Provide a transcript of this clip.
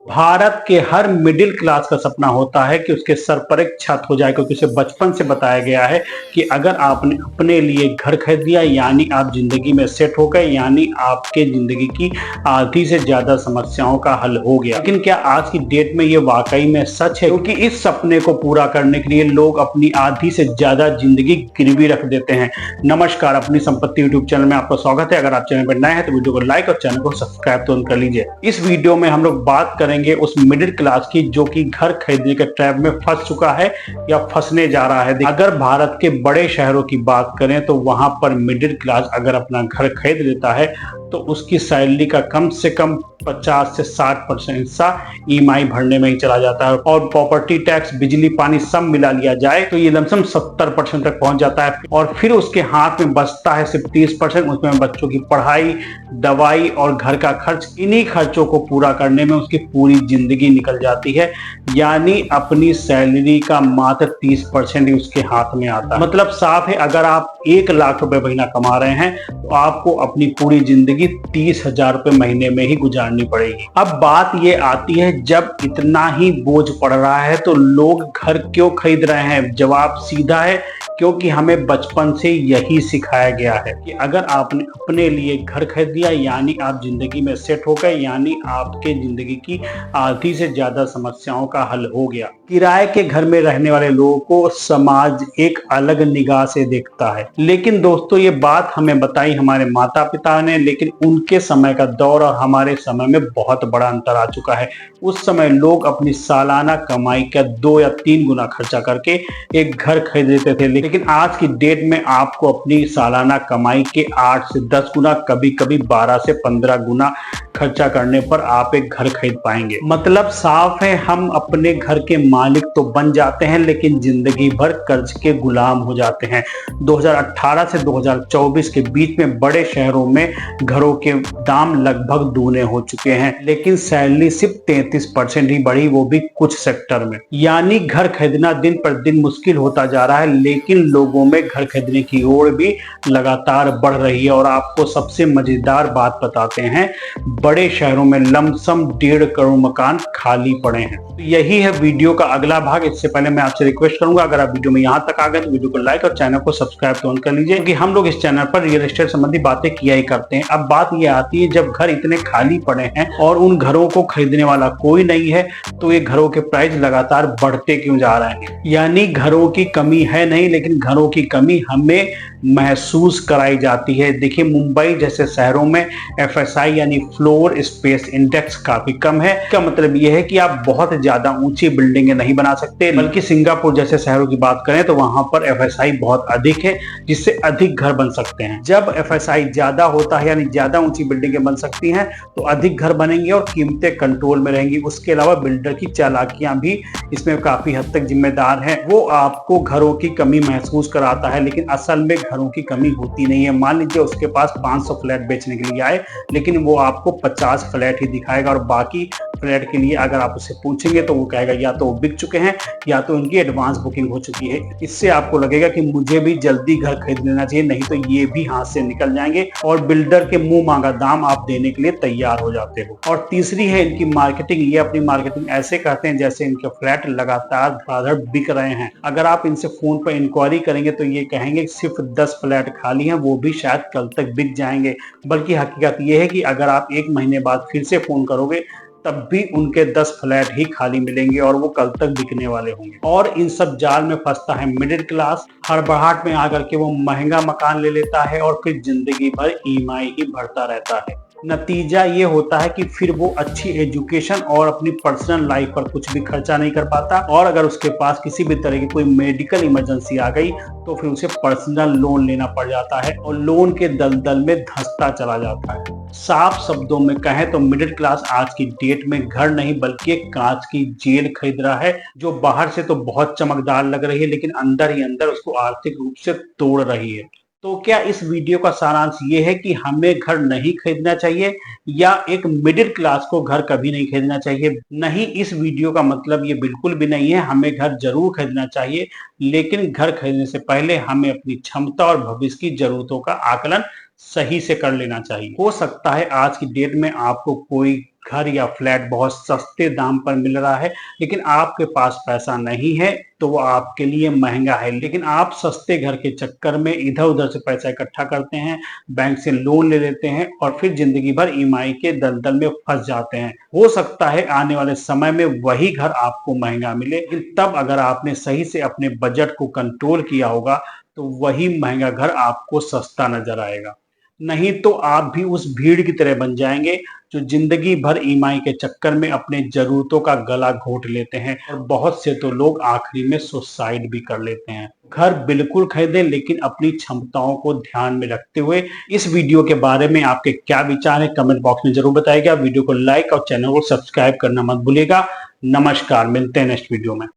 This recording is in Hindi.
भारत के हर मिडिल क्लास का सपना होता है कि उसके सर पर एक छत हो जाए, क्योंकि उसे बचपन से बताया गया है कि अगर आपने अपने लिए घर खरीद लिया यानी आप जिंदगी में सेट हो गए, यानी आपके जिंदगी की आधी से ज्यादा समस्याओं का हल हो गया। लेकिन क्या आज की डेट में ये वाकई में सच है? क्योंकि इस सपने को पूरा करने के लिए लोग अपनी आधी से ज्यादा जिंदगी गिरवी रख देते हैं। नमस्कार, अपनी संपत्ति यूट्यूब चैनल में आपका स्वागत है। अगर आप चैनल पर नए हैं तो वीडियो को लाइक और चैनल को सब्सक्राइब तुरंत कर लीजिए। इस वीडियो में हम लोग बात करेंगे उस मिडिल क्लास की जो कि घर खरीदने के ट्रैप में फंस चुका है या फंसने जा रहा है। अगर भारत के बड़े शहरों की बात करें तो वहां पर मिडिल क्लास अगर अपना घर खरीद लेता है तो उसकी सैलरी का कम से कम 50 से 60% हिस्सा ईएमआई भरने में ही चला जाता है, और प्रॉपर्टी टैक्स, बिजली, पानी सब मिला लिया जाए तो ये लमसम 70% तक पहुंच जाता है। और फिर उसके हाथ में बचता है सिर्फ 30%। उसमें बच्चों की पढ़ाई, दवाई और घर का खर्च, इन्हीं खर्चों को पूरा करने में उसकी पूरी जिंदगी निकल जाती है। यानी अपनी सैलरी का मात्र 30% ही उसके हाथ में आता है। मतलब साफ है, अगर आप 1 लाख रुपए महीना कमा रहे हैं तो आपको अपनी पूरी जिंदगी 30,000 रुपए महीने में ही गुजारनी पड़ेगी। अब बात ये आती है, जब इतना ही बोझ पड़ रहा है तो लोग घर क्यों खरीद रहे हैं? जवाब सीधा है, क्योंकि हमें बचपन से यही सिखाया गया है कि अगर आपने अपने लिए घर खरीद लिया यानी आप जिंदगी में सेट हो गए, यानी आपके जिंदगी की आधी से ज्यादा समस्याओं का हल हो गया। किराए के घर में रहने वाले लोगों को समाज एक अलग निगाह से देखता है। लेकिन दोस्तों, ये बात हमें बताई हमारे माता पिता ने, लेकिन उनके समय का दौर और हमारे समय में बहुत बड़ा अंतर आ चुका है। उस समय लोग अपनी सालाना कमाई का 2 या 3 गुना खर्चा करके एक घर खरीद लेते थे, लेकिन आज की डेट में आपको अपनी सालाना कमाई के 8 से 10 गुना, कभी कभी 12 से 15 गुना खर्चा करने पर आप एक घर खरीद पाएंगे। मतलब साफ है, हम अपने घर के मालिक तो बन जाते हैं लेकिन जिंदगी भर कर्ज के गुलाम हो जाते हैं। 2018 से 2024 के बीच में बड़े शहरों में घरों के दाम लगभग दूने हो चुके हैं, लेकिन सैलरी सिर्फ 33% ही बढ़ी, वो भी कुछ सेक्टर में। यानी घर खरीदना दिन पर दिन मुश्किल होता जा रहा है, लेकिन लोगों में घर खरीदने की ओर भी लगातार बढ़ रही है। और आपको सबसे मजेदार बात बताते हैं, बड़े शहरों में लमसम 1.5 करोड़ मकान खाली पड़े हैं। तो यही है वीडियो का अगला भाग। इससे पहले मैं आपसे रिक्वेस्ट करूंगा, अगर आप वीडियो में यहां तक आ गए तो वीडियो को लाइक और चैनल को सब्सक्राइब तुरंत कर लीजिए, क्योंकि हम लोग इस चैनल पर रियल एस्टेट संबंधी बातें किया ही करते हैं। अब बात ये आती है, जब घर इतने खाली पड़े हैं और उन घरों को खरीदने वाला कोई नहीं है तो ये घरों के प्राइस लगातार बढ़ते क्यों जा रहे हैं? यानी घरों की कमी है नहीं, लेकिन घरों की कमी हमें महसूस कराई जाती है। देखिए, मुंबई जैसे शहरों में FSI यानी फ्लोर स्पेस इंडेक्स काफी कम है। इसका मतलब यह है कि आप बहुत ज्यादा ऊंची बिल्डिंगें नहीं बना सकते, बल्कि सिंगापुर जैसे शहरों की बात करें तो वहां पर FSI बहुत अधिक है, जिससे अधिक घर बन सकते हैं। जब FSI ज्यादा होता है यानी ज्यादा ऊंची बिल्डिंगें बन सकती हैं तो अधिक घर बनेंगे और कीमतें कंट्रोल में रहेंगी। उसके अलावा बिल्डर की चालाकियां भी इसमें काफी हद तक जिम्मेदार हैं। वो आपको घरों की कमी महसूस कराता है, लेकिन असल में घरों की कमी होती नहीं है। मान लीजिए उसके पास 500 फ्लैट बेचने के लिए आए, लेकिन वो आपको 50 फ्लैट ही दिखाएगा, और बाकी फ्लैट के लिए अगर आप उससे पूछेंगे तो वो कहेगा या तो वो बिक चुके हैं या तो उनकी एडवांस बुकिंग हो चुकी है। इससे आपको लगेगा कि मुझे भी जल्दी घर खरीद लेना चाहिए, नहीं तो ये भी हाथ से निकल जाएंगे, और बिल्डर के मुंह मांगा दाम आप देने के लिए तैयार हो जाते हो। और तीसरी है इनकी मार्केटिंग। ये अपनी मार्केटिंग ऐसे करते हैं जैसे इनके फ्लैट लगातार धड़ाधड़ बिक रहे हैं। अगर आप इनसे फोन पर इंक्वायरी करेंगे तो ये कहेंगे सिर्फ 10 फ्लैट खाली हैं, वो भी शायद कल तक बिक जाएंगे। बल्कि हकीकत ये है कि अगर आप 1 महीने बाद फिर से फोन करोगे तब भी उनके 10 फ्लैट ही खाली मिलेंगे और वो कल तक बिकने वाले होंगे। और इन सब जाल में फंसता है मिडिल क्लास। हड़बड़ाहट में आकर के वो महंगा मकान ले लेता है और फिर जिंदगी भर ईएमआई ही भरता रहता है। नतीजा ये होता है कि फिर वो अच्छी एजुकेशन और अपनी पर्सनल लाइफ पर कुछ भी खर्चा नहीं कर पाता, और अगर उसके पास किसी भी तरह की कोई मेडिकल इमरजेंसी आ गई तो फिर उसे पर्सनल लोन लेना पड़ जाता है और लोन के दलदल में धंसता चला जाता है। साफ शब्दों में कहें तो मिडिल क्लास आज की डेट में घर नहीं बल्कि एक कांच की जेल खरीद रहा है, जो बाहर से तो बहुत चमकदार लग रही है लेकिन अंदर ही अंदर उसको आर्थिक रूप से तोड़ रही है। तो क्या इस वीडियो का सारांश ये है कि हमें घर नहीं खरीदना चाहिए, या एक मिडिल क्लास को घर कभी नहीं खरीदना चाहिए? नहीं, इस वीडियो का मतलब ये बिल्कुल भी नहीं है। हमें घर जरूर खरीदना चाहिए, लेकिन घर खरीदने से पहले हमें अपनी क्षमता और भविष्य की जरूरतों का आकलन सही से कर लेना चाहिए। हो सकता है आज की डेट में आपको कोई घर या फ्लैट बहुत सस्ते दाम पर मिल रहा है, लेकिन आपके पास पैसा नहीं है तो वो आपके लिए महंगा है। लेकिन आप सस्ते घर के चक्कर में इधर उधर से पैसा इकट्ठा करते हैं, बैंक से लोन ले लेते हैं और फिर जिंदगी भर ईएमआई के दलदल में फंस जाते हैं। हो सकता है आने वाले समय में वही घर आपको महंगा मिले, लेकिन तब अगर आपने सही से अपने बजट को कंट्रोल किया होगा तो वही महंगा घर आपको सस्ता नजर आएगा। नहीं तो आप भी उस भीड़ की तरह बन जाएंगे जो जिंदगी भर ईएमआई के चक्कर में अपने जरूरतों का गला घोट लेते हैं, और बहुत से तो लोग आखिरी में सुसाइड भी कर लेते हैं। घर बिल्कुल खरीदें, लेकिन अपनी क्षमताओं को ध्यान में रखते हुए। इस वीडियो के बारे में आपके क्या विचार है कमेंट बॉक्स में जरूर बताइएगा। वीडियो को लाइक और चैनल को सब्सक्राइब करना मत भूलिएगा। नमस्कार, मिलते हैं नेक्स्ट वीडियो में।